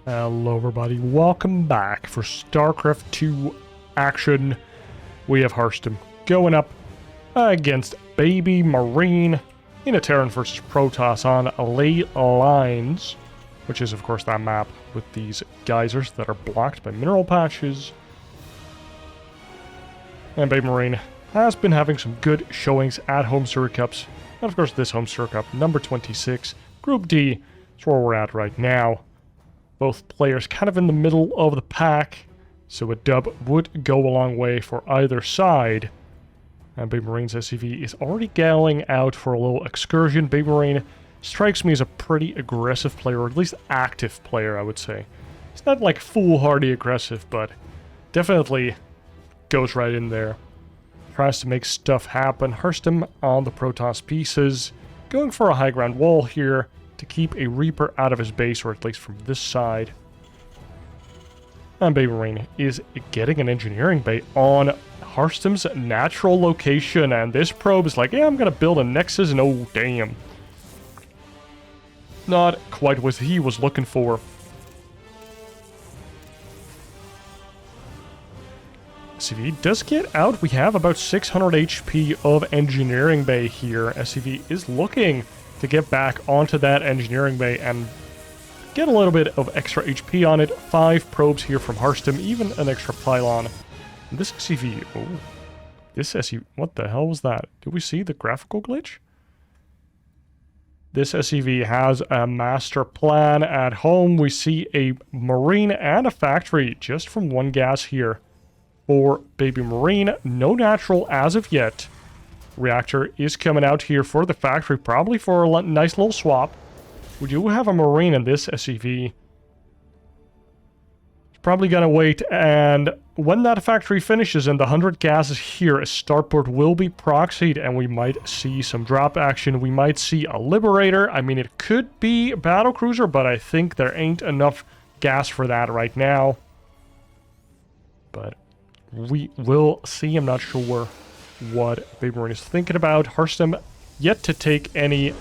Hello everybody, welcome back for StarCraft 2 action. We have Harstem going up against BabyMarine in a Terran versus Protoss on Ley Lines, which is of course that map with these geysers that are blocked by mineral patches. And BabyMarine has been having some good showings at Homestory Cups, and of course this Homestory Cup, number 26, Group D, is where we're at right now. Both players kind of in the middle of the pack, so a dub would go a long way for either side. And BabyMarine's SCV is already going out for a little excursion. BabyMarine strikes me as a pretty aggressive player, or at least active player, I would say. It's not like foolhardy aggressive, but definitely goes right in there. Tries to make stuff happen. Harstem on the Protoss pieces, going for a high ground wall here to keep a Reaper out of his base, or at least from this side. And BabyMarine is getting an engineering bay on Harstem's natural location, and this probe is like, yeah, I'm gonna build a Nexus, and oh damn. Not quite what he was looking for. SCV does get out. We have about 600 HP of engineering bay here. SCV is looking to get back onto that engineering bay and get a little bit of extra HP on it. 5 probes here from Harstem, even an extra pylon. And this SCV, oh, this SCV, what the hell was that? Did we see the graphical glitch? This SCV has a master plan at home. We see a marine and a factory just from one gas here for BabyMarine. No natural as of yet. Reactor is coming out here for the factory, probably for a nice little swap. We do have a marine in this SCV. It's probably gonna wait, and when that factory finishes and the 100 gases here, a starport will be proxied, and we might see some drop action. We might see a Liberator. I mean, it could be a battlecruiser, but I think there ain't enough gas for that right now. But we will see. I'm not sure what BabyMarine is thinking about. Harstem yet to take any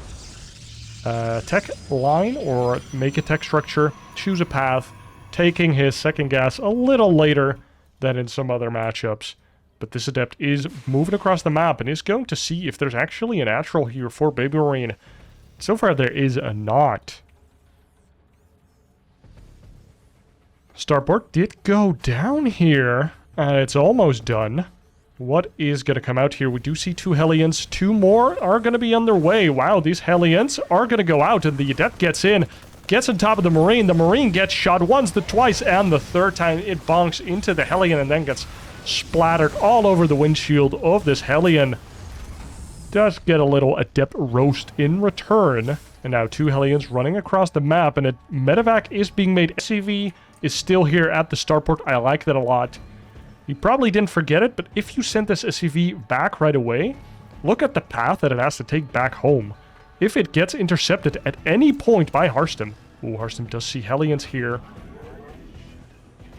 tech line or make a tech structure, choose a path, taking his second gas a little later than in some other matchups. But this adept is moving across the map and is going to see if there's actually a natural here for BabyMarine. So far there is a not. Starport did go down here, and it's almost done. What is going to come out here? We do see 2 Hellions. 2 more are going to be on their way. Wow, these Hellions are going to go out, and the Adept gets in, gets on top of the Marine. The Marine gets shot once, twice, and the third time it bonks into the Hellion and then gets splattered all over the windshield of this Hellion. Does get a little Adept roast in return. And now 2 Hellions running across the map, and a medevac is being made. SCV is still here at the starport. I like that a lot. You probably didn't forget it, but if you send this SCV back right away, look at the path that it has to take back home. If it gets intercepted at any point by Harstem, ooh, Harstem does see Hellions here,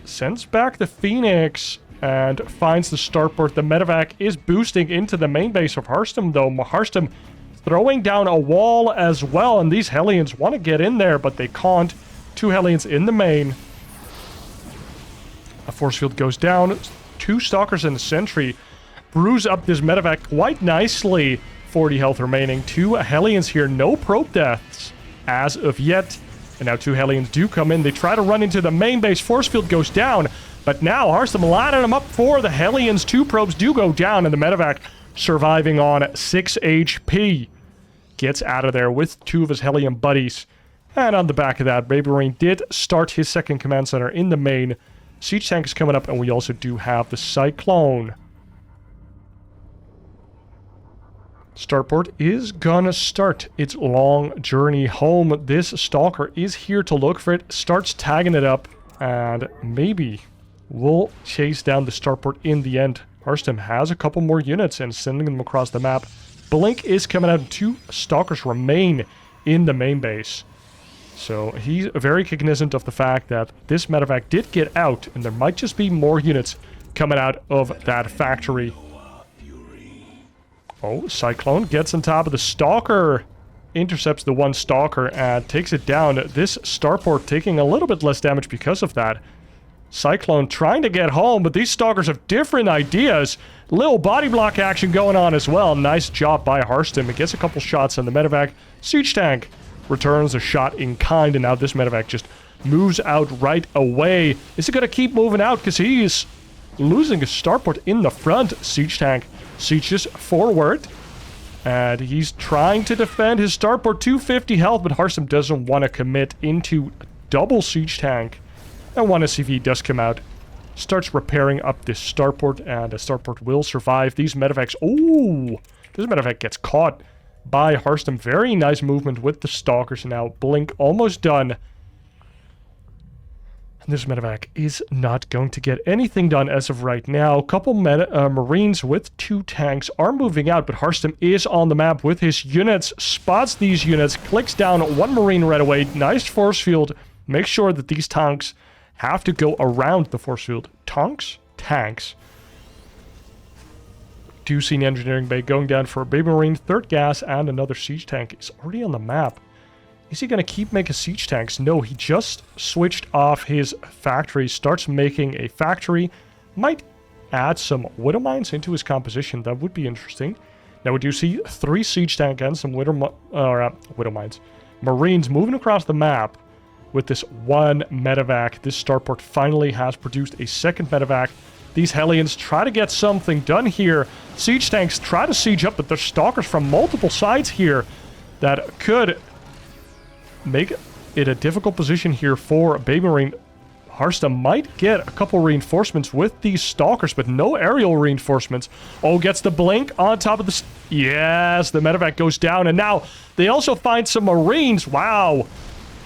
sends back the Phoenix and finds the starport. The medevac is boosting into the main base of Harstem, though. Harstem throwing down a wall as well, and these Hellions want to get in there, but they can't. 2 Hellions in the main. A force field goes down. 2 Stalkers and a Sentry bruise up this medevac quite nicely. 40 health remaining. 2 Hellions here. No probe deaths as of yet. And now 2 Hellions do come in. They try to run into the main base. Force field goes down. But now Harstem lining them up for the Hellions. 2 probes do go down, and the medevac surviving on 6 HP. Gets out of there with 2 of his Hellion buddies. And on the back of that, BabyMarine did start his second command center in the main. Siege tank is coming up, and we also do have the Cyclone. Starport is gonna start its long journey home. This Stalker is here to look for it, starts tagging it up, and maybe we'll chase down the Starport in the end. Harstem has a couple more units and sending them across the map. Blink is coming out, and 2 Stalkers remain in the main base. So he's very cognizant of the fact that this medevac did get out, and there might just be more units coming out of that factory. Oh, Cyclone gets on top of the Stalker. intercepts the one Stalker and takes it down. This starport taking a little bit less damage because of that. Cyclone trying to get home, but these Stalkers have different ideas. Little body block action going on as well. Nice job by Harstem. It gets a couple shots on the medevac. Siege tank returns a shot in kind, and now this medevac just moves out right away. Is it going to keep moving out? Because he's losing a starport in the front. Siege tank sieges forward. And he's trying to defend his starport. 250 health, but Harstem doesn't want to commit into double siege tank. And one SCV does come out. Starts repairing up this starport, and the starport will survive. These medevacs... Oh! This medevac gets caught by Harstem. Very nice movement with the Stalkers. Now, Blink almost done. And this medevac is not going to get anything done as of right now. A couple Marines with 2 tanks are moving out, but Harstem is on the map with his units. Spots these units, clicks down 1 Marine right away. Nice force field. Make sure that these tanks have to go around the force field. Tanks. Do see an engineering bay going down for a BabyMarine. 3rd gas and another siege tank is already on the map. Is he going to keep making siege tanks? No, he just switched off his factory. Starts making a factory. Might add some widow mines into his composition. That would be interesting. Now we do see 3 siege tank and some widow mines. Marines moving across the map with this 1 medevac. This starport finally has produced a 2nd medevac. These Hellions try to get something done here. Siege tanks try to siege up, but there's Stalkers from multiple sides here that could make it a difficult position here for BabyMarine. Harstem might get a couple reinforcements with these Stalkers, but no aerial reinforcements. Oh, gets the blink on top of the... Yes, the medevac goes down, and now they also find some Marines. Wow.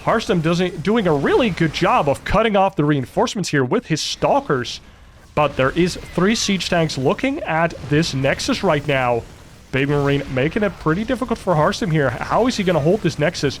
Harstem doing a really good job of cutting off the reinforcements here with his Stalkers. But there is 3 siege tanks looking at this Nexus right now. BabyMarine making it pretty difficult for Harstem here. How is he going to hold this Nexus?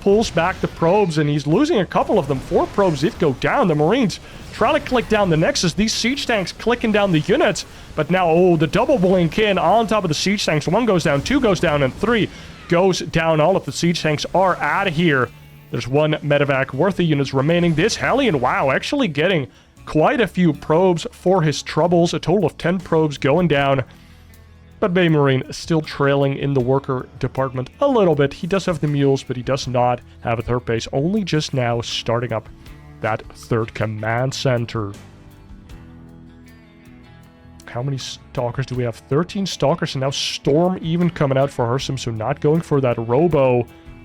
Pulls back the probes, and he's losing a couple of them. 4 probes did go down. The Marines trying to click down the Nexus. These siege tanks clicking down the units. But now, oh, the double blink in on top of the siege tanks. 1 goes down, 2 goes down, and 3 goes down. All of the siege tanks are out of here. There's 1 medevac worth of units remaining. This Hellion, wow, actually getting quite a few probes for his troubles. A total of 10 probes going down. But BabyMarine still trailing in the worker department a little bit. He does have the mules, but he does not have a 3rd base. Only just now starting up that 3rd command center. How many Stalkers do we have? 13 Stalkers, and now Storm even coming out for Harstem, so not going for that Robo.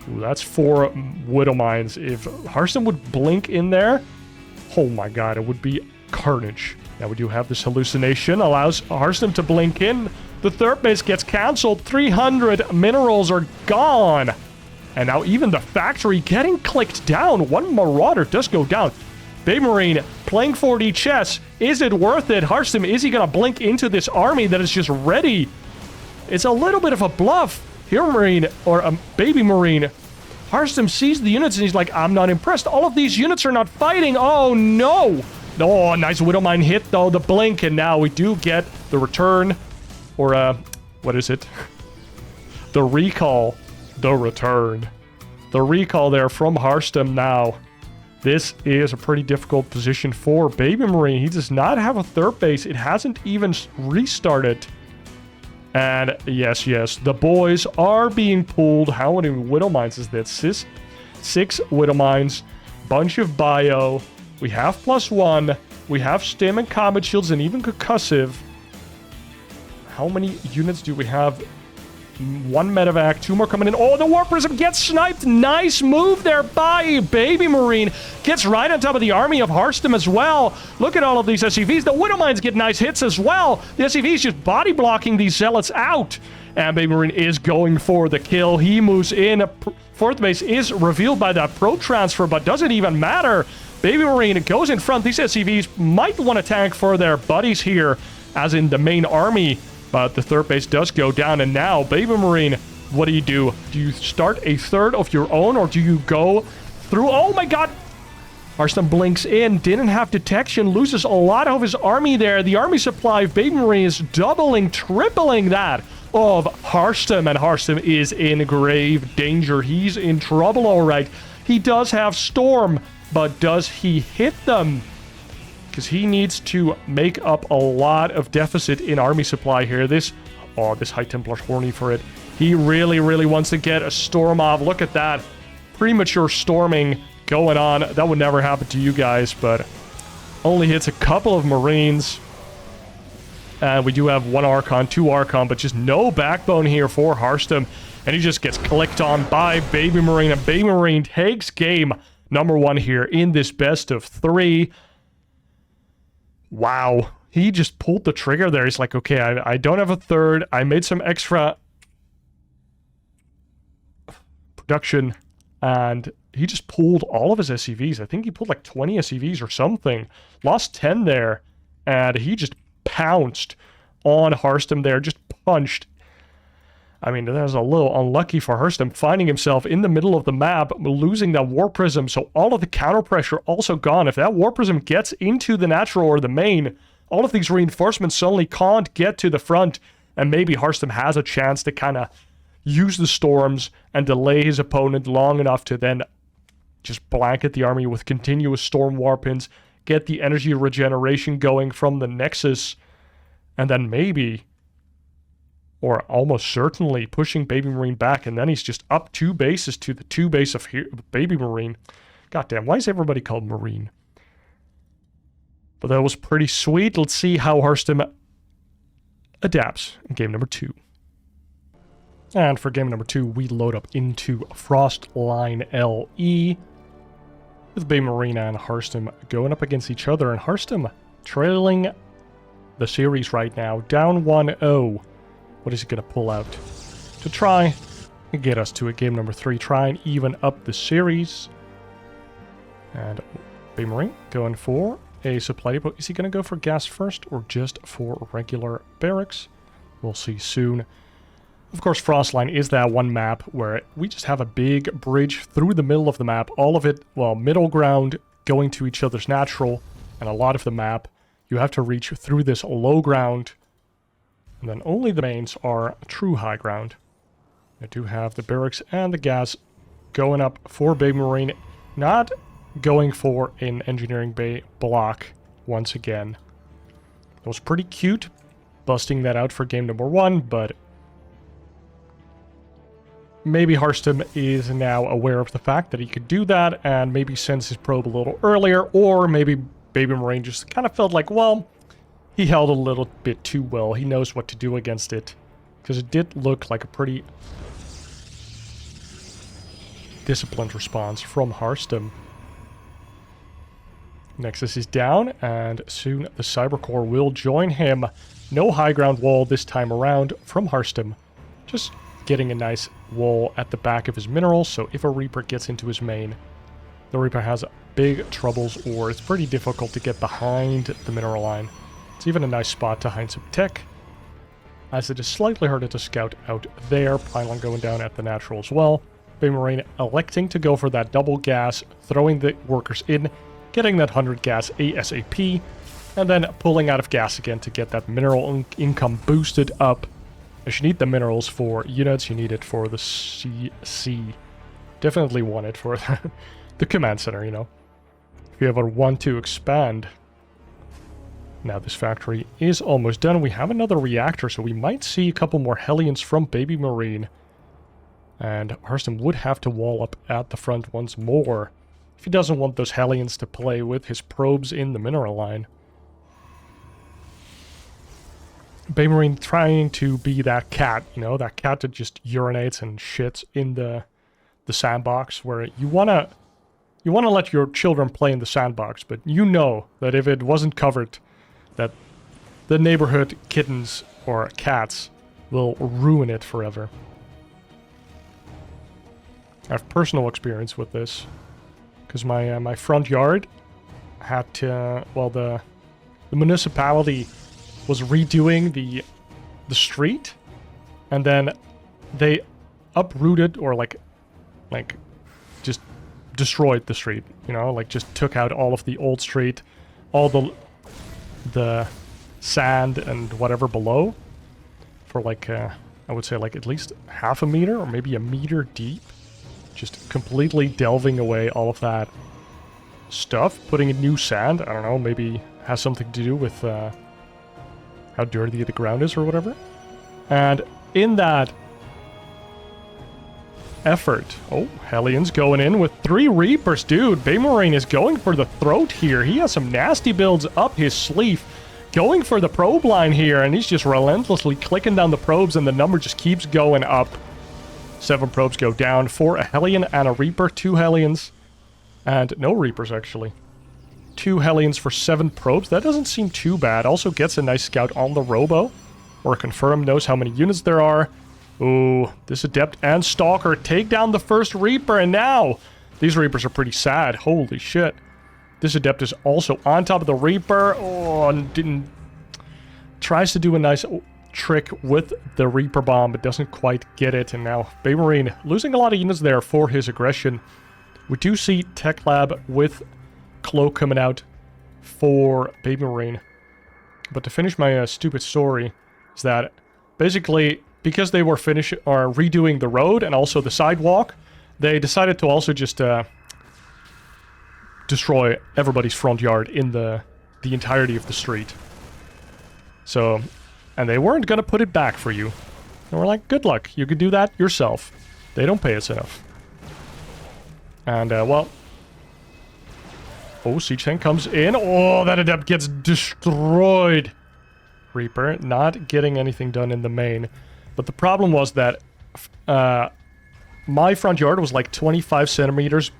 Ooh, that's 4 Widow Mines. If Harstem would blink in there, oh my god, it would be carnage. Now we do have this hallucination, allows Harstem to blink in. The 3rd base gets cancelled. 300 minerals are gone. And now even the factory getting clicked down. 1 Marauder does go down. BabyMarine playing 4D chess. Is it worth it? Harstem, is he going to blink into this army that is just ready? It's a little bit of a bluff. Here, Marine, or BabyMarine. Harstem sees the units and he's like, I'm not impressed. All of these units are not fighting. Oh, no. Oh, nice Widow Mine hit, though. The blink, and now we do get the return. Or, what is it? The recall. The return. The recall there from Harstem now. This is a pretty difficult position for BabyMarine. He does not have a 3rd base. It hasn't even restarted. And yes, the boys are being pulled. How many Widow Mines is this? 6 Widow Mines. Bunch of bio. We have +1. We have stim and combat shields and even concussive. How many units do we have? 1 medevac, 2 more coming in. Oh, the War Prism gets sniped. Nice move there by BabyMarine. Gets right on top of the army of Harstem as well. Look at all of these SCVs. The Widow Mines get nice hits as well. The SCVs just body blocking these zealots out. And BabyMarine is going for the kill. He moves in. 4th base is revealed by that pro transfer, but doesn't even matter. BabyMarine goes in front. These SCVs might want to tank for their buddies here, as in the main army. But the 3rd base does go down, and now, BabyMarine, what do? Do you start a 3rd of your own, or do you go through? Oh my god! Harstem blinks in, didn't have detection, loses a lot of his army there. The army supply of BabyMarine is doubling, tripling that. of Harstem, and Harstem is in grave danger. He's in trouble, all right. He does have Storm, but does he hit them? Because he needs to make up a lot of deficit in army supply here. This High Templar's horny for it. He really, really wants to get a storm off. Look at that. Premature storming going on. That would never happen to you guys, but only hits a couple of Marines. And we do have 1 Archon, 2 Archon, but just no backbone here for Harstem. And he just gets clicked on by BabyMarine. And BabyMarine takes game number 1 here in this best of 3. Wow. He just pulled the trigger there. He's like, okay, I don't have a third. I made some extra production. And he just pulled all of his SCVs. I think he pulled like 20 SCVs or something. Lost 10 there. And he just pounced on Harstem there. Just punched. I mean, that was a little unlucky for Harstem, finding himself in the middle of the map, losing that War Prism, so all of the counter pressure also gone. If that War Prism gets into the natural or the main, all of these reinforcements suddenly can't get to the front, and maybe Harstem has a chance to kind of use the storms and delay his opponent long enough to then just blanket the army with continuous storm warpins, get the energy regeneration going from the Nexus, and then maybe, or almost certainly, pushing BabyMarine back, and then he's just up 2 bases to the 2 base of BabyMarine. Goddamn, why is everybody called Marine? But that was pretty sweet. Let's see how Harstem adapts in game number 2. And for game number 2, we load up into Frostline LE, with BabyMarine and Harstem going up against each other, and Harstem trailing the series right now, down 1-0. What is he going to pull out to try and get us to a game number 3? Try and even up the series. And BabyMarine going for a supply depot. Is he going to go for gas first or just for regular barracks? We'll see soon. Of course, Frostline is that one map where we just have a big bridge through the middle of the map. All of it, well, middle ground going to each other's natural. And a lot of the map, you have to reach through this low ground. And then only the mains are true high ground. I do have the barracks and the gas going up for BabyMarine. Not going for an engineering bay block once again. It was pretty cute busting that out for game number 1, but maybe Harstem is now aware of the fact that he could do that and maybe sends his probe a little earlier, or maybe BabyMarine just kind of felt like, well, he held a little bit too well. He knows what to do against it. Because it did look like a pretty disciplined response from Harstem. Nexus is down, and soon the Cybercore will join him. No high ground wall this time around from Harstem. Just getting a nice wall at the back of his minerals, so if a Reaper gets into his main, the Reaper has big troubles, or it's pretty difficult to get behind the mineral line. It's even a nice spot to hide some tech, as it is slightly harder to scout out there. Pylon going down at the natural as well. BabyMarine electing to go for that double gas, throwing the workers in, getting that 100 gas ASAP, and then pulling out of gas again to get that mineral income boosted up. As you need the minerals for units, you need it for the CC. Definitely want it for the command center, you know. If you ever want to expand. Now this factory is almost done. We have another reactor, so we might see a couple more Hellions from BabyMarine. And Harstem would have to wall up at the front once more if he doesn't want those Hellions to play with his probes in the mineral line. BabyMarine trying to be that cat, you know, that cat that just urinates and shits in the sandbox, where you wanna let your children play in the sandbox, but you know that if it wasn't covered, that the neighborhood kittens or cats will ruin it forever. I have personal experience with this, because my front yard had to, well, the municipality was redoing the street, and then they uprooted or like just destroyed the street, you know, like just took out all of the old street, all the sand and whatever below, for like a I would say like at least half a meter or maybe a meter deep. Just completely delving away all of that stuff, putting in new sand. I don't know, maybe has something to do with how dirty the ground is or whatever. And in that effort, oh, Hellions going in with 3 Reapers. Dude, BabyMarine is going for the throat here. He has some nasty builds up his sleeve. Going for the probe line here, and he's just relentlessly clicking down the probes, and the number just keeps going up. 7 probes go down, 4 a Hellion and a Reaper, 2 Hellions, and no Reapers actually. 2 Hellions for 7 probes, that doesn't seem too bad. Also gets a nice scout on the Robo, or confirm, knows how many units there are. Ooh, this Adept and Stalker take down the first Reaper, and now these Reapers are pretty sad. Holy shit. This Adept is also on top of the Reaper. Oh, and didn't... Tries to do a nice trick with the Reaper Bomb, but doesn't quite get it. And now BabyMarine losing a lot of units there for his aggression. We do see Tech Lab with Cloak coming out for BabyMarine. But to finish my stupid story is that basically because they were redoing the road and also the sidewalk, they decided to also just destroy everybody's front yard in the entirety of the street. So, and they weren't gonna put it back for you. And we're like, good luck, you could do that yourself. They don't pay us enough. And, well... Oh, Siege Tank comes in. Oh, that Adept gets destroyed. Reaper not getting anything done in the main. But the problem was that my front yard was like 25 centimeters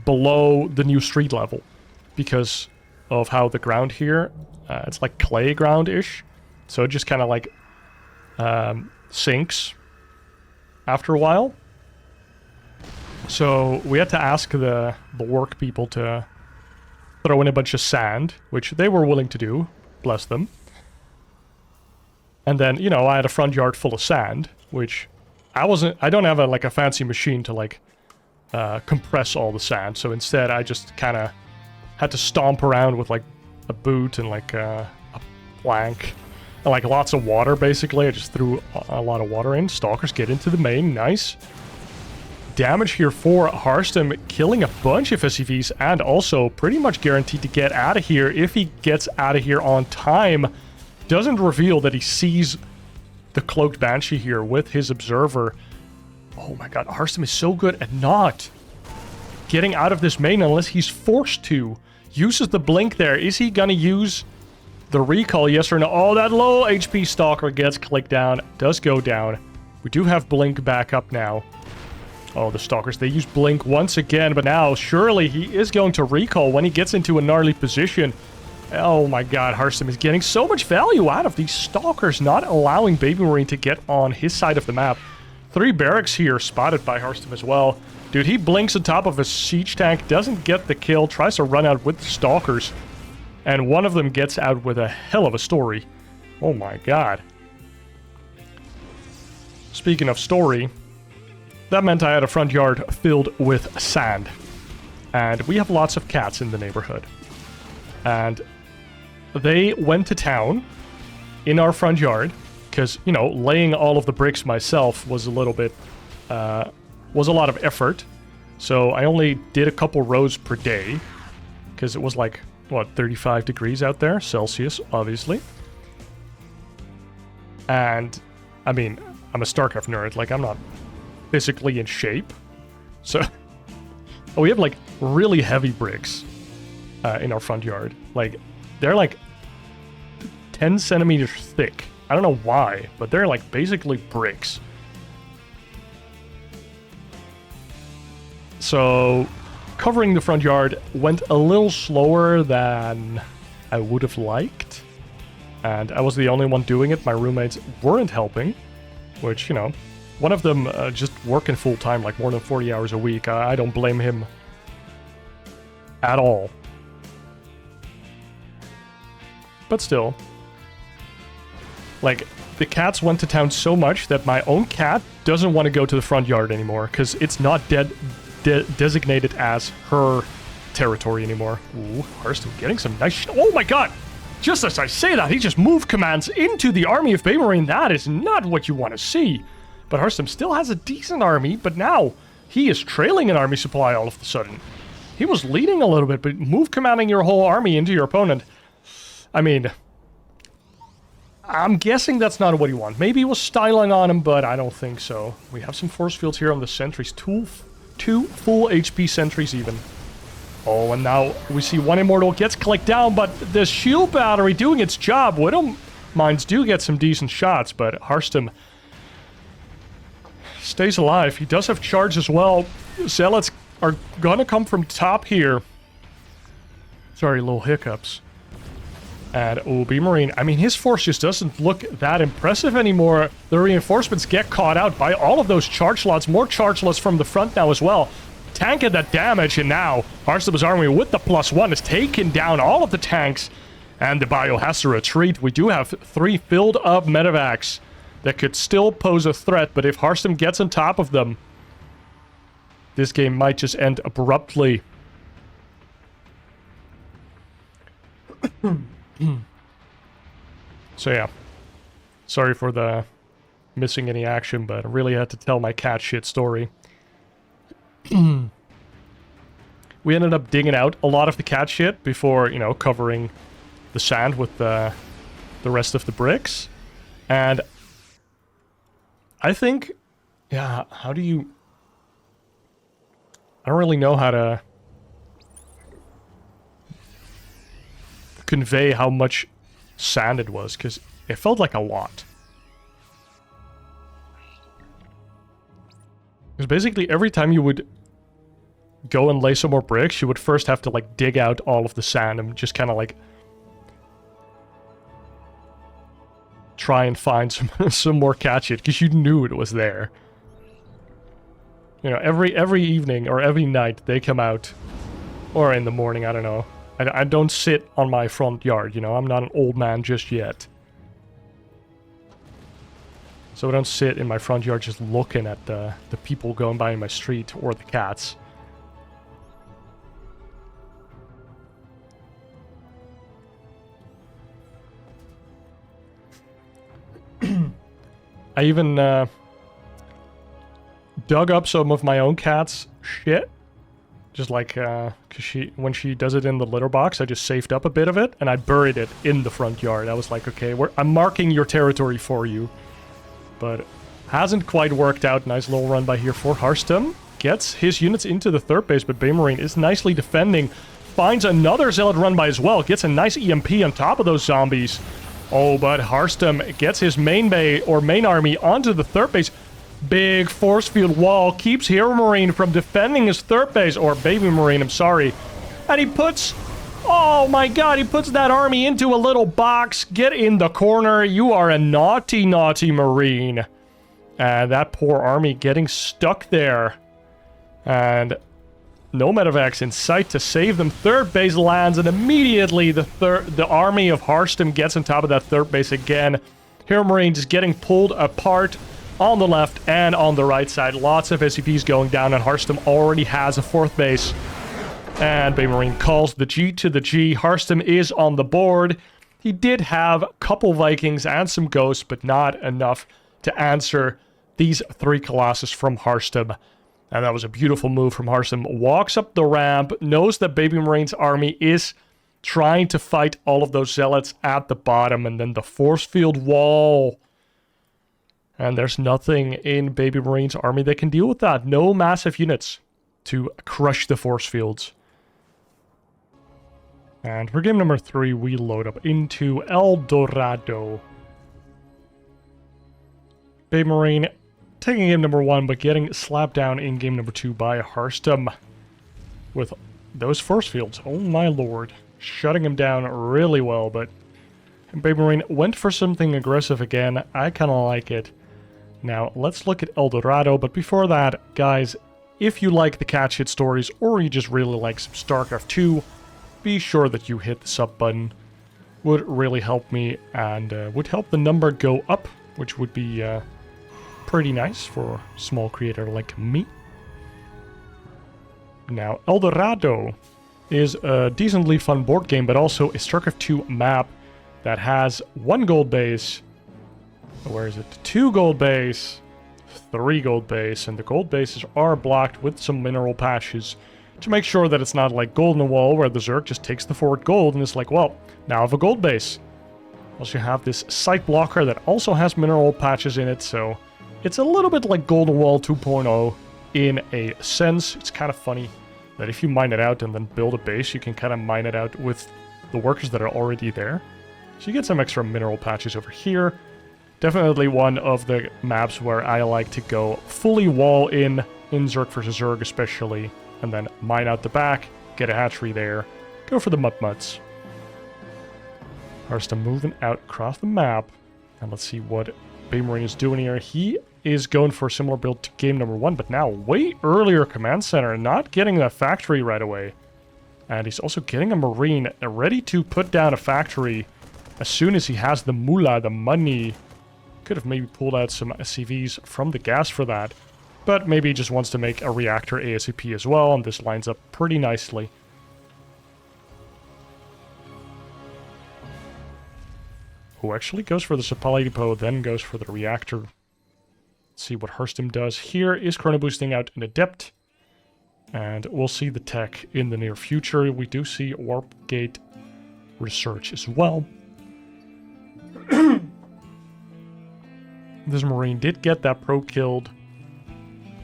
below the new street level because of how the ground here, it's like clay ground-ish. So it just kind of like sinks after a while. So we had to ask the work people to throw in a bunch of sand, which they were willing to do, bless them. And then, you know, I had a front yard full of sand, which I don't have a fancy machine to like compress all the sand. So instead I just kind of had to stomp around with like a boot and like a plank and like lots of water basically. I just threw a lot of water in. Stalkers get into the main, nice. Damage here for Harstem, killing a bunch of SCVs and also pretty much guaranteed to get out of here if he gets out of here on time. Doesn't reveal that he sees the Cloaked Banshee here with his Observer. Oh my god, Harstem is so good at not getting out of this main unless he's forced to. Uses the blink there. Is he gonna use the recall, yes or no? Oh, that low HP Stalker gets clicked down. Does go down. We do have blink back up now. Oh, the Stalkers, they use blink once again, but now surely he is going to recall when he gets into a gnarly position. Oh my god, Harstem is getting so much value out of these Stalkers, not allowing BabyMarine to get on his side of the map. 3 barracks here spotted by Harstem as well. Dude, he blinks on top of a siege tank, doesn't get the kill, tries to run out with the Stalkers. And one of them gets out with a hell of a story. Oh my god. Speaking of story, that meant I had a front yard filled with sand. And we have lots of cats in the neighborhood. And they went to town in our front yard because, you know, laying all of the bricks myself was a little bit, was a lot of effort. So I only did a couple rows per day because it was like, what, 35 degrees out there, Celsius, obviously. And, I mean, I'm a StarCraft nerd, like, I'm not physically in shape. So, we have, like, really heavy bricks in our front yard. Like, they're, like, 10 centimeters thick. I don't know why, but they're, like, basically bricks. So, covering the front yard went a little slower than I would have liked. And I was the only one doing it. My roommates weren't helping, which, you know, one of them just working full-time, like more than 40 hours a week. I don't blame him at all. But still, like, the cats went to town so much that my own cat doesn't want to go to the front yard anymore because it's not designated as her territory anymore. Ooh, Harstem getting some nice... Oh my god! Just as I say that, he just moved commands into the army of BabyMarine. That is not what you want to see. But Harstem still has a decent army, but now he is trailing an army supply all of a sudden. He was leading a little bit, but move commanding your whole army into your opponent. I mean, I'm guessing that's not what he wants. Maybe he was styling on him, but I don't think so. We have some force fields here on the sentries. Two full HP sentries even. Oh, and now we see one Immortal gets clicked down, but the shield battery doing its job. Widow Mines do get some decent shots, but Harstem stays alive. He does have charge as well. Zealots are gonna come from top here. Sorry, little hiccups. And oh, BabyMarine, I mean, his force just doesn't look that impressive anymore. The reinforcements get caught out by all of those charge slots. More charge slots from the front now as well. Tanking that damage, and now Harstem's army with the +1 has taken down all of the tanks. And the bio has to retreat. We do have 3 filled up medevacs that could still pose a threat, but if Harstem gets on top of them, this game might just end abruptly. So yeah, sorry for the missing any action, but I really had to tell my cat shit story. We ended up digging out a lot of the cat shit before, you know, covering the sand with the rest of the bricks. And I think, yeah, how do you... I don't really know how to convey how much sand it was, because it felt like a lot. Because basically every time you would go and lay some more bricks, you would first have to like dig out all of the sand and just kind of like try and find some more cat shit, because you knew it was there. You know, every evening or every night they come out, or in the morning, I don't know. I don't sit on my front yard, you know, I'm not an old man just yet. So I don't sit in my front yard just looking at the people going by in my street or the cats. I even dug up some of my own cat's shit. Just like, cause when she does it in the litter box, I just saved up a bit of it and I buried it in the front yard. I was like, okay, I'm marking your territory for you. But hasn't quite worked out. Nice little run by here for Harstem. Gets his units into the third base, but BabyMarine is nicely defending. Finds another Zealot run by as well. Gets a nice EMP on top of those zombies. Oh, but Harstem gets his main army onto the third base. Big force field wall keeps Hero Marine from defending his third base, or BabyMarine, I'm sorry. And he puts, oh my god, he puts that army into a little box. Get in the corner. You are a naughty, naughty Marine. And that poor army getting stuck there. And no medevacs in sight to save them. Third base lands, and immediately the army of Harstem gets on top of that third base again. Hero Marine just getting pulled apart on the left and on the right side. Lots of SCPs going down, and Harstem already has a fourth base. And BabyMarine calls the G to the G. Harstem is on the board. He did have a couple Vikings and some Ghosts, but not enough to answer these 3 Colossus from Harstem. And that was a beautiful move from Harstem. Walks up the ramp, knows that BabyMarine's army is trying to fight all of those Zealots at the bottom, and then the force field wall. And there's nothing in BabyMarine's army that can deal with that. No massive units to crush the force fields. And for game number 3, we load up into El Dorado. BabyMarine taking game number 1, but getting slapped down in game number 2 by Harstem. With those force fields, oh my lord. Shutting him down really well, but BabyMarine went for something aggressive again. I kind of like it. Now, let's look at El Dorado, but before that, guys, if you like the cat shit stories, or you just really like some StarCraft 2, be sure that you hit the sub button. Would really help me, and would help the number go up, which would be pretty nice for a small creator like me. Now, El Dorado is a decently fun board game, but also a StarCraft 2 map that has 1 gold base. Where is it? 2 gold base, 3 gold base, and the gold bases are blocked with some mineral patches to make sure that it's not like Golden Wall where the Zerg just takes the forward gold and it's like, well, now I have a gold base. Also, you have this site blocker that also has mineral patches in it, so it's a little bit like Golden Wall 2.0 in a sense. It's kind of funny that if you mine it out and then build a base, you can kind of mine it out with the workers that are already there. So you get some extra mineral patches over here. Definitely one of the maps where I like to go fully wall in Zerg versus Zerg especially, and then mine out the back, get a hatchery there, go for the mud-muds. Harstem moving out across the map, and let's see what BabyMarine is doing here. He is going for a similar build to game number 1, but now way earlier command center, not getting that factory right away. And he's also getting a Marine ready to put down a factory as soon as he has the moolah, the money. Could have maybe pulled out some SCVs from the gas for that. But maybe he just wants to make a reactor ASAP as well, and this lines up pretty nicely. Who actually goes for the supply depot, then goes for the reactor. Let's see what Harstem does. Here is chrono boosting out an adept. And we'll see the tech in the near future. We do see warp gate research as well. This Marine did get that probe killed.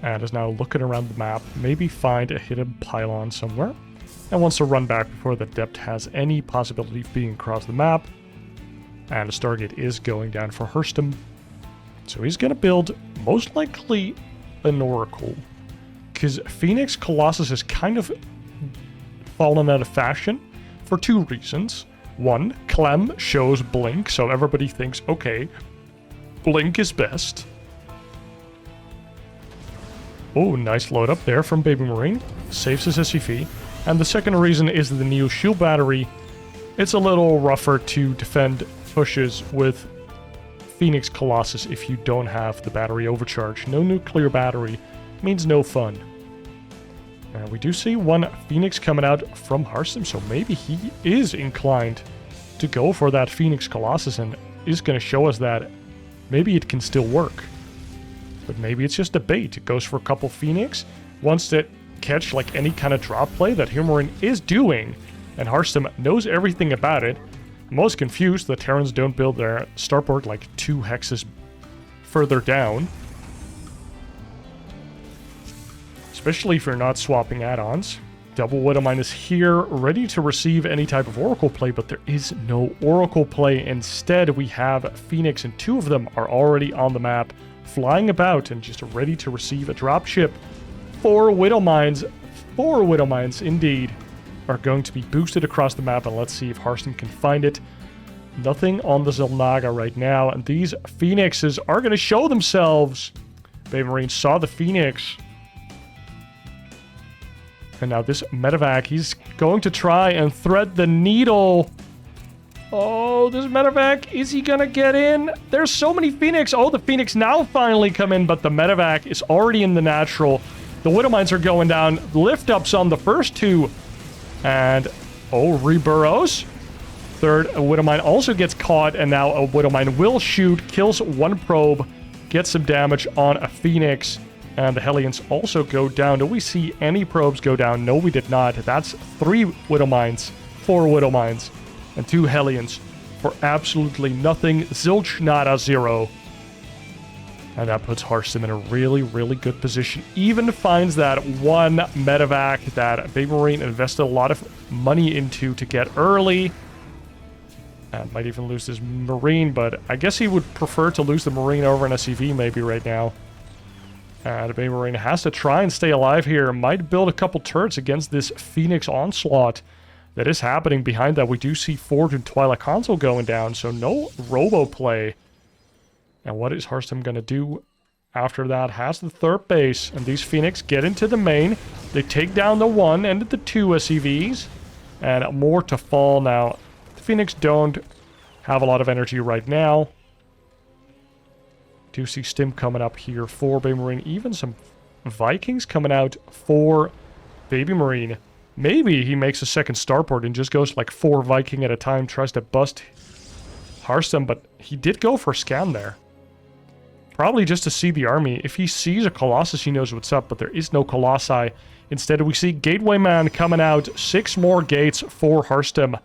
And is now looking around the map. Maybe find a hidden pylon somewhere. And wants to run back before the adept has any possibility of being across the map. And a Stargate is going down for Harstem. So he's going to build, most likely, an Oracle. Because Phoenix Colossus has kind of fallen out of fashion for 2 reasons. 1, Clem shows Blink, so everybody thinks, okay, Blink is best. Oh, nice load up there from BabyMarine. Saves his SCV. And the second reason is the new shield battery. It's a little rougher to defend pushes with Phoenix Colossus if you don't have the battery overcharge. No nuclear battery means no fun. And we do see one Phoenix coming out from Harstem, so maybe he is inclined to go for that Phoenix Colossus and is going to show us that maybe it can still work. But maybe it's just a bait. It goes for a couple Phoenix, wants to catch like any kind of drop play that HuMarine is doing, and Harstem knows everything about it. I'm most confused that Terrans don't build their starport like 2 hexes further down. Especially if you're not swapping add-ons. Double Widowmine is here, ready to receive any type of Oracle play, but there is no Oracle play. Instead, we have Phoenix, and 2 of them are already on the map, flying about and just ready to receive a dropship. 4 Widowmines indeed are going to be boosted across the map, and let's see if Harstem can find it. Nothing on the Xel'Naga right now, and these Phoenixes are going to show themselves. BabyMarine saw the Phoenix. And now this medevac, he's going to try and thread the needle. Oh, this medevac, is he gonna get in? There's so many Phoenix. Oh, the Phoenix now finally come in, but the medevac is already in the natural. The Widowmines are going down. Lift-ups on the first 2. And, oh, reburrows. Third, a Widowmine also gets caught, and now a Widowmine will shoot, kills 1 probe, gets some damage on a Phoenix. And the Hellions also go down. Do we see any probes go down? No, we did not. That's 3 Widowmines, 4 Widowmines, and 2 Hellions for absolutely nothing. Zilch, nada, 0. And that puts Harstem in a really, really good position. Even finds that 1 medevac that BabyMarine invested a lot of money into to get early. And might even lose this Marine, but I guess he would prefer to lose the Marine over an SCV maybe right now. And BabyMarine has to try and stay alive here. Might build a couple turrets against this Phoenix onslaught that is happening. Behind that, we do see Forge and Twilight Console going down, so no robo play. And what is Harstem going to do after that? Has the 3rd base, and these Phoenix get into the main. They take down the 1 and the 2 SCVs, and more to fall now. The Phoenix don't have a lot of energy right now. Do see Stim coming up here for BabyMarine. Even some Vikings coming out for BabyMarine. Maybe he makes a second starport and just goes like 4 Viking at a time, tries to bust Harstem, but he did go for a scan there. Probably just to see the army. If he sees a Colossus, he knows what's up, but there is no Colossi. Instead, we see Gateway Man coming out. 6 more gates for Harstem,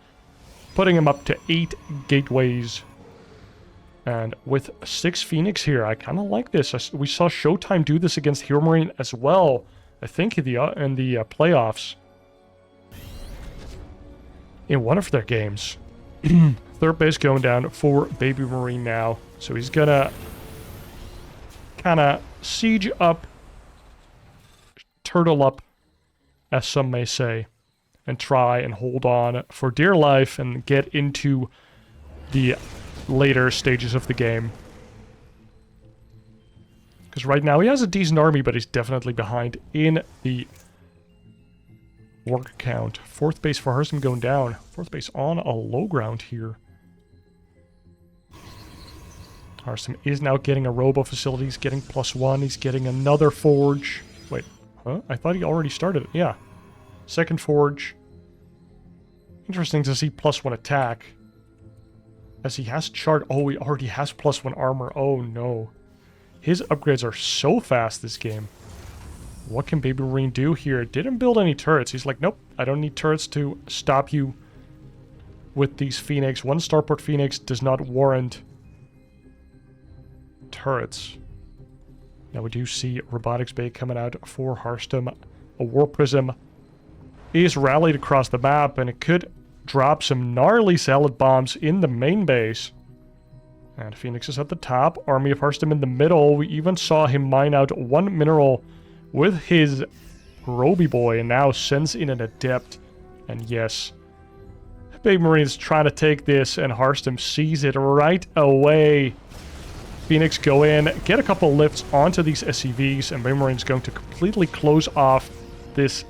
putting him up to 8 gateways. And with 6 Phoenix here, I kind of like this. We saw Showtime do this against Hero Marine as well, I think, in the playoffs. In one of their games. Third base going down for BabyMarine now. So he's gonna kind of siege up, turtle up, as some may say, and try and hold on for dear life and get into the later stages of the game. Because right now he has a decent army, but he's definitely behind in the work count. 4th base for Harstem going down. 4th base on a low ground here. Harstem is now getting a robo facility. He's getting +1. He's getting another forge. Wait, huh? I thought he already started it. Yeah. 2nd forge. Interesting to see +1 attack. As he has chart. Oh, he already has +1 armor. Oh, no. His upgrades are so fast this game. What can BabyMarine do here? Didn't build any turrets. He's like, nope, I don't need turrets to stop you with these Phoenix. 1 starport Phoenix does not warrant turrets. Now we do see Robotics Bay coming out for Harstem. A War Prism is rallied across the map, and it could drop some gnarly salad bombs in the main base. And Phoenix is at the top. Army of Harstem in the middle. We even saw him mine out 1 mineral with his Roby Boy, and now sends in an Adept. And yes, BabyMarine is trying to take this, and Harstem sees it right away. Phoenix go in, get a couple lifts onto these SCVs, and BabyMarine is going to completely close off this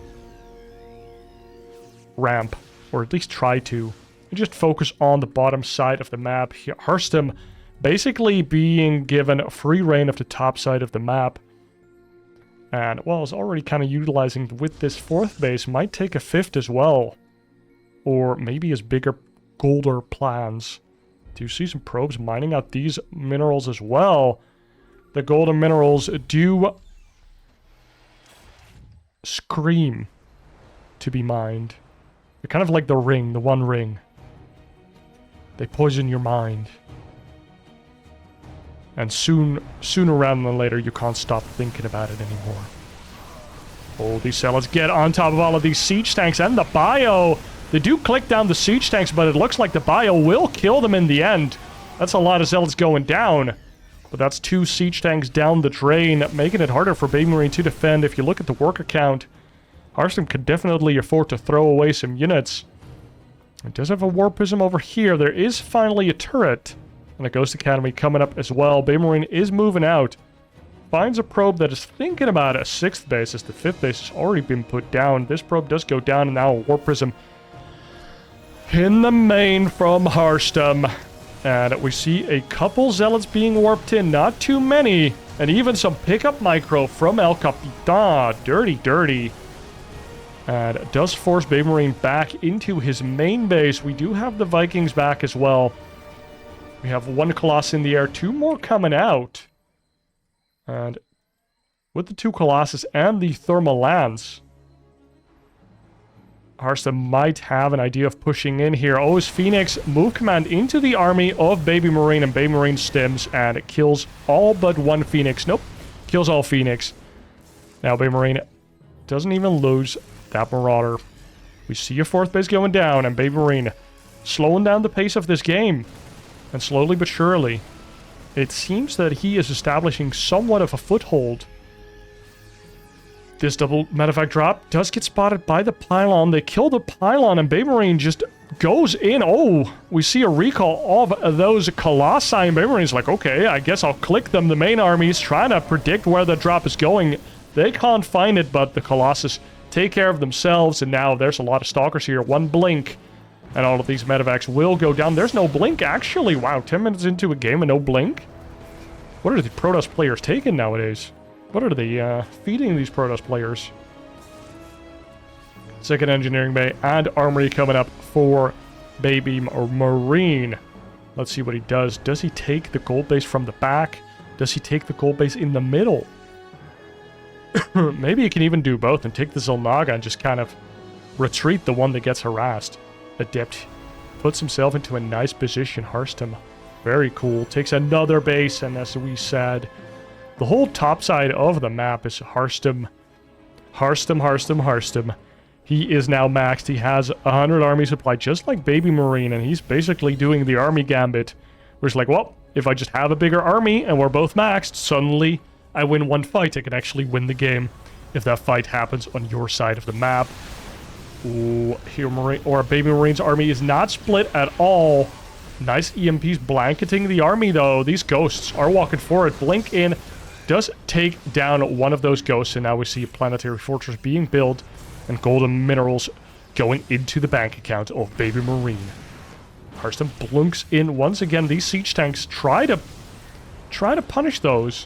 ramp, or at least try to. And just focus on the bottom side of the map. Harstem basically being given free reign of the top side of the map. And, well, is already kind of utilizing with this 4th base. Might take a 5th as well. Or maybe his bigger, golder plans. Do you see some probes mining out these minerals as well? The golden minerals do scream to be mined. They're kind of like the ring, the One Ring. They poison your mind. And sooner rather than later, you can't stop thinking about it anymore. Oh, these zealots get on top of all of these siege tanks and the bio. They do click down the siege tanks, but it looks like the bio will kill them in the end. That's a lot of zealots going down. But that's 2 siege tanks down the drain, making it harder for BabyMarine to defend. If you look at the worker count, Harstem could definitely afford to throw away some units. It does have a War Prism over here. There is finally a turret. And a Ghost Academy coming up as well. BabyMarine is moving out. Finds a probe that is thinking about a 6th base, as the 5th base has already been put down. This probe does go down, and now a War Prism in the main from Harstem. And we see a couple zealots being warped in, not too many. And even some pickup micro from El Capitan. Dirty. And does force BabyMarine back into his main base. We do have the Vikings back as well. We have 1 Colossus in the air, 2 more coming out. And with the 2 Colossus and the Thermal Lance, Harstem might have an idea of pushing in here. Oh, his Phoenix move command into the army of BabyMarine, and BabyMarine stims, and it kills all but 1 Phoenix. Nope, kills all Phoenix. Now BabyMarine doesn't even lose that Marauder. We see a 4th base going down, and BabyMarine slowing down the pace of this game. And slowly but surely, it seems that he is establishing somewhat of a foothold. This double medevac drop does get spotted by the pylon. They kill the pylon, and BabyMarine just goes in. Oh, we see a recall of those Colossi, and BabyMarine's like, okay, I guess I'll click them. The main army's trying to predict where the drop is going. They can't find it, but the Colossus take care of themselves, and now there's a lot of stalkers here. 1 blink. And all of these medevacs will go down. There's no blink, actually. Wow, 10 minutes into a game and no blink? What are the Protoss players taking nowadays? What are they feeding these Protoss players? 2nd Engineering Bay and Armory coming up for BabyMarine. Let's see what he does. Does he take the gold base from the back? Does he take the gold base in the middle? Maybe he can even do both and take the Xel'Naga and just kind of retreat the one that gets harassed. Adept puts himself into a nice position. Harstem, very cool. Takes another base, and as we said, the whole top side of the map is Harstem. Harstem. He is now maxed. He has 100 army supply, just like BabyMarine, and he's basically doing the army gambit. Where it's like, well, if I just have a bigger army and we're both maxed, suddenly I win one fight. I can actually win the game if that fight happens on your side of the map. Ooh, here BabyMarine's army is not split at all. Nice EMPs blanketing the army, though. These ghosts are walking forward. Blink in does take down one of those ghosts, and now we see a planetary fortress being built and golden minerals going into the bank account of BabyMarine. Harstem blunks in once again. These siege tanks try to punish those,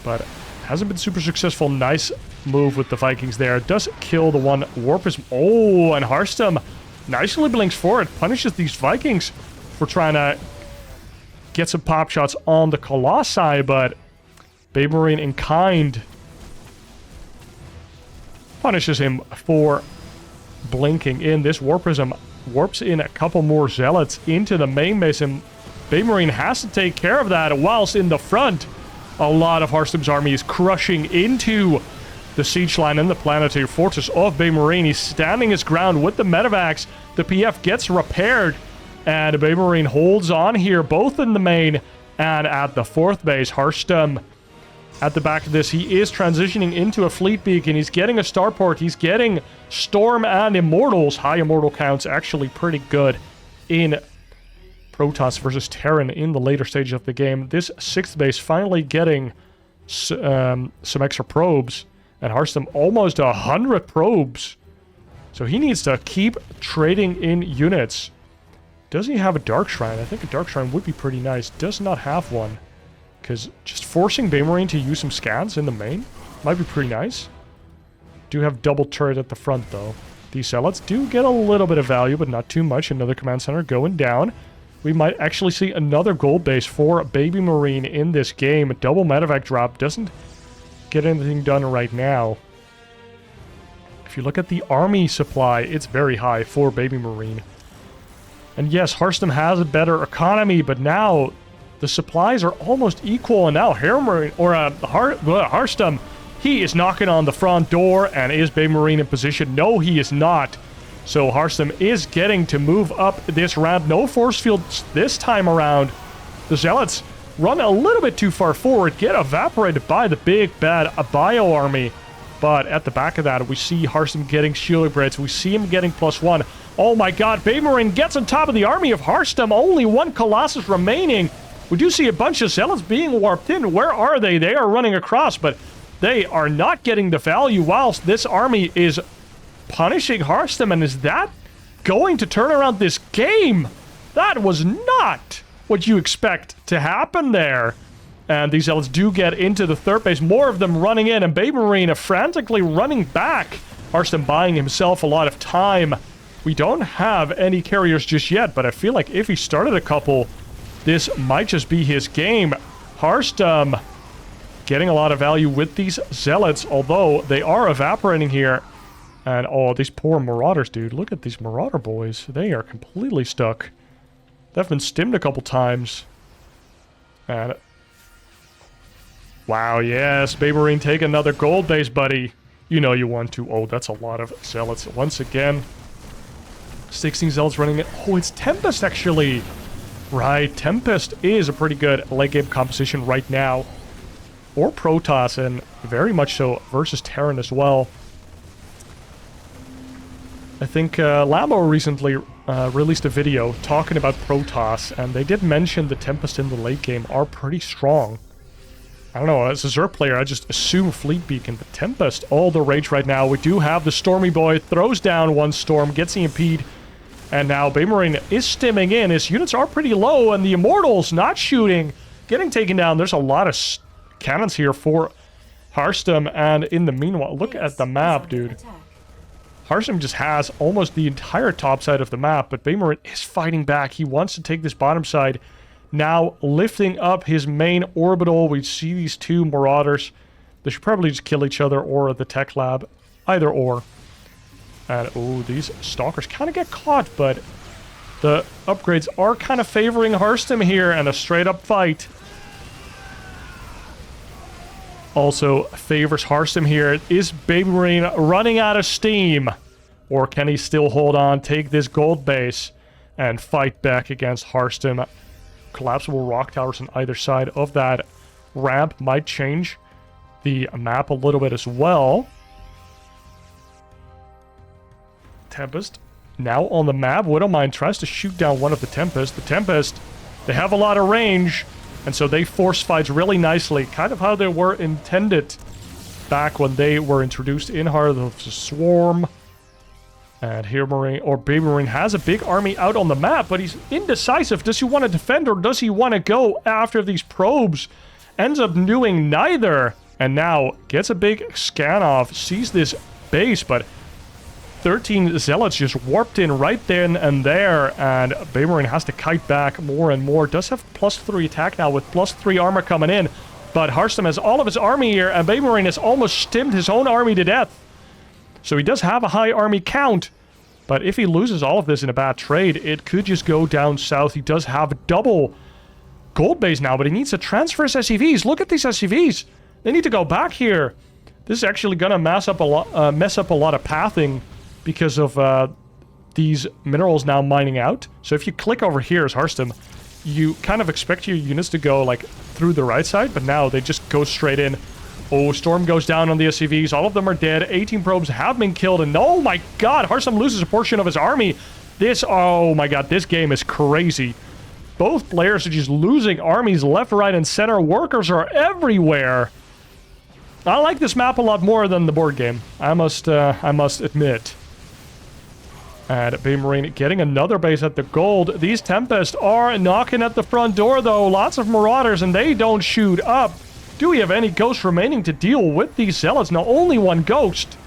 but hasn't been super successful. Nice move with the Vikings there. Does kill the one Warpism. Oh, and Harstem nicely blinks forward. Punishes these Vikings for trying to get some pop shots on the Colossi, but BabyMarine in kind punishes him for blinking in. This Warpism warps in a couple more Zealots into the main base, and BabyMarine has to take care of that, whilst in the front a lot of Harstem's army is crushing into the siege line and the planetary fortress of BabyMarine. He's standing his ground with the medevacs. The PF gets repaired, and BabyMarine holds on here, both in the main and at the fourth base. Harstem at the back of this, he is transitioning into a fleet beacon. He's getting a starport. He's getting Storm and Immortals. High Immortal counts actually pretty good in Protoss versus Terran in the later stage of the game. This sixth base finally getting some extra probes, and Harstem almost 100 probes. So he needs to keep trading in units. Does he have a Dark Shrine? I think a Dark Shrine would be pretty nice. Does not have one, because just forcing BabyMarine to use some scans in the main might be pretty nice. Do have double turret at the front, though. These Zealots do get a little bit of value, but not too much. Another command center going down. We might actually see another gold base for BabyMarine in this game. A double medevac drop doesn't get anything done right now. If you look at the army supply, it's very high for BabyMarine. And yes, Harstem has a better economy, but now the supplies are almost equal, and now Harstem, he is knocking on the front door, and is BabyMarine in position? No, he is not. So Harstem is getting to move up this round. No force fields this time around. The Zealots run a little bit too far forward, get evaporated by the big bad bio army. But at the back of that, we see Harstem getting shield upgrades. We see him getting +1. Oh my god, BabyMarine gets on top of the army of Harstem. Only one Colossus remaining. We do see a bunch of Zealots being warped in. Where are they? They are running across, but they are not getting the value, whilst this army is punishing Harstem. And is that going to turn around this game? That was not what you expect to happen there. And these Zealots do get into the third base. More of them running in, and BabyMarine frantically running back. Harstem buying himself a lot of time. We don't have any carriers just yet, but I feel like if he started a couple, this might just be his game. Harstem getting a lot of value with these Zealots, although they are evaporating here. And oh, these poor Marauders, dude. Look at these Marauder boys. They are completely stuck. They've been stimmed a couple times. And wow, yes, BabyMarine, take another gold base, buddy. You know you want to. Oh, that's a lot of Zealots. Once again, 16 Zealots running it. Oh, it's Tempest, actually. Right, Tempest is a pretty good late game composition right now. Or Protoss, and very much so versus Terran as well. I think Lamo recently released a video talking about Protoss, and they did mention the Tempest in the late game are pretty strong. I don't know, as a Zerg player, I just assume Fleet Beacon, but Tempest, all the rage right now. We do have the Stormy Boy, throws down one Storm, gets EMP'd, and now BabyMarine is stimming in. His units are pretty low, and the Immortals not shooting, getting taken down. There's a lot of cannons here for Harstem, and in the meanwhile, look at the map, dude. Harstem just has almost the entire top side of the map, but BabyMarine is fighting back. He wants to take this bottom side. Now lifting up his main orbital. We see these two Marauders. They should probably just kill each other or the tech lab. Either or. And, oh, these Stalkers kind of get caught, but the upgrades are kind of favoring Harstem here, and a straight-up fight also favors Harstem here. Is BabyMarine running out of steam? Or can he still hold on, take this gold base, and fight back against Harstem? Collapsible rock towers on either side of that ramp might change the map a little bit as well. Tempest now on the map. Widowmine tries to shoot down one of the Tempest. The Tempest, they have a lot of range, and so they force fights really nicely. Kind of how they were intended back when they were introduced in Heart of the Swarm. And here BabyMarine has a big army out on the map, but he's indecisive. Does he want to defend or does he want to go after these probes? Ends up doing neither. And now gets a big scan off, sees this base, but 13 Zealots just warped in right then and there, and BabyMarine has to kite back more and more. Does have +3 attack now with +3 armor coming in, but Harstem has all of his army here, and BabyMarine has almost stimmed his own army to death. So he does have a high army count, but if he loses all of this in a bad trade, it could just go down south. He does have a double gold base now, but he needs to transfer his SCVs. Look at these SCVs. They need to go back here. This is actually going to mess up a lot of pathing because of these minerals now mining out. So if you click over here as Harstem, you kind of expect your units to go like through the right side, but now they just go straight in. Oh, Storm goes down on the SCVs. All of them are dead. 18 probes have been killed, and oh my god, Harstem loses a portion of his army. Oh my god, this game is crazy. Both players are just losing armies left, right, and center. Workers are everywhere. I like this map a lot more than the board game. I must admit. And BabyMarine getting another base at the gold. These Tempests are knocking at the front door, though. Lots of Marauders, and they don't shoot up. Do we have any ghosts remaining to deal with these Zealots? No, only one ghost.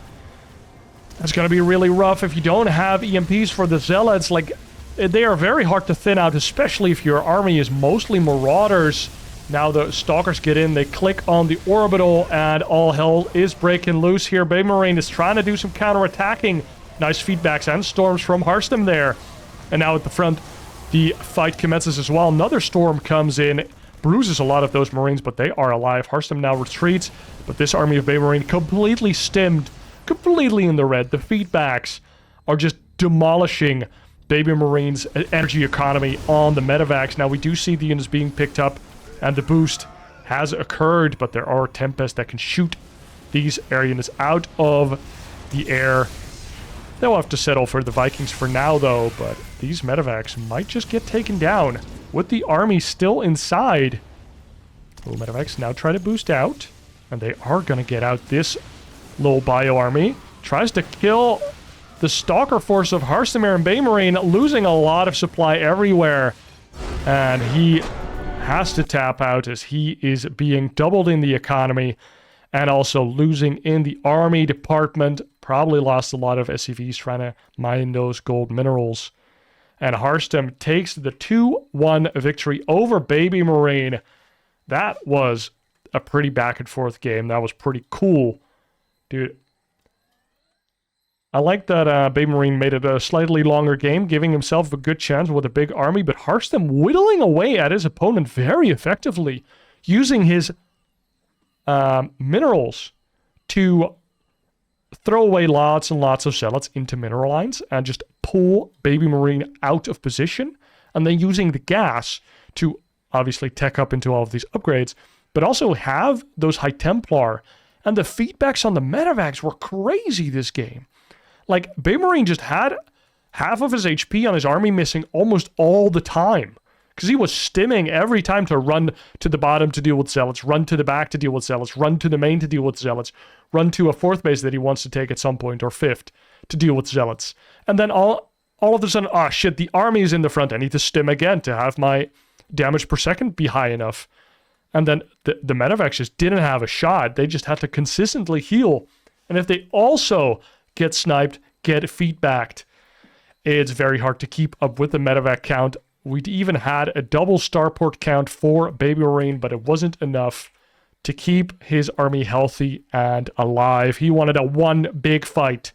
That's going to be really rough if you don't have EMPs for the Zealots. Like, they are very hard to thin out, especially if your army is mostly Marauders. Now the Stalkers get in, they click on the orbital, and all hell is breaking loose here. BabyMarine is trying to do some counter-attacking. Nice feedbacks and storms from Harstem there. And now at the front, the fight commences as well. Another storm comes in, bruises a lot of those Marines, but they are alive. Harstem now retreats, but this army of BabyMarine completely stemmed, completely in the red. The feedbacks are just demolishing BabyMarine's energy economy on the medevacs. Now we do see the units being picked up, and the boost has occurred, but there are Tempests that can shoot these air units out of the air. They'll have to settle for the Vikings for now, though, but these medevacs might just get taken down with the army still inside. Little medevacs now try to boost out, and they are going to get out. This little bio army tries to kill the Stalker force of Harstem and BabyMarine, losing a lot of supply everywhere, and he has to tap out as he is being doubled in the economy and also losing in the army department. Probably lost a lot of SCVs trying to mine those gold minerals. And Harstem takes the 2-1 victory over BabyMarine. That was a pretty back and forth game. That was pretty cool. Dude, I like that BabyMarine made it a slightly longer game, giving himself a good chance with a big army, but Harstem whittling away at his opponent very effectively, using his minerals to throw away lots and lots of Zealots into mineral lines and just pull BabyMarine out of position, and then using the gas to obviously tech up into all of these upgrades, but also have those High Templar. And the feedbacks on the medevacs were crazy this game. Like, BabyMarine just had half of his HP on his army missing almost all the time, because he was stimming every time to run to the bottom to deal with Zealots, run to the back to deal with Zealots, run to the main to deal with Zealots, run to a fourth base that he wants to take at some point, or fifth, to deal with Zealots. And then all of a sudden, oh shit, the army is in the front. I need to stim again to have my damage per second be high enough. And then the medevacs just didn't have a shot. They just had to consistently heal. And if they also get sniped, get feedbacked. It's very hard to keep up with the medevac count. We'd even had a double starport count for BabyMarine, but it wasn't enough to keep his army healthy and alive. He wanted a one big fight,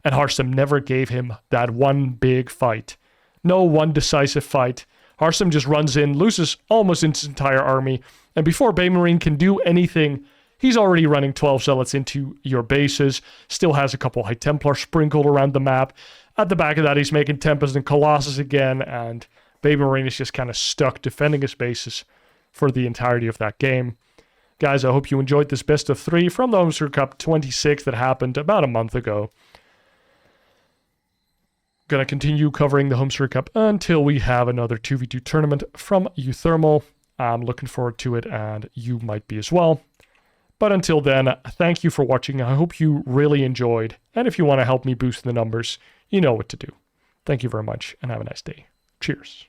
and Harstem never gave him that one big fight. No one decisive fight. Harstem just runs in, loses almost his entire army, and before BabyMarine can do anything, he's already running 12 zealots into your bases, still has a couple High Templar sprinkled around the map. At the back of that, he's making Tempest and Colossus again, and BabyMarine is just kind of stuck defending his bases for the entirety of that game. Guys, I hope you enjoyed this best of 3 from the Homestory Cup 26 that happened about a month ago. Gonna continue covering the Homestory Cup until we have another 2v2 tournament from Euthermal. I'm looking forward to it, and you might be as well. But until then, thank you for watching. I hope you really enjoyed. And if you want to help me boost the numbers, you know what to do. Thank you very much, and have a nice day. Cheers.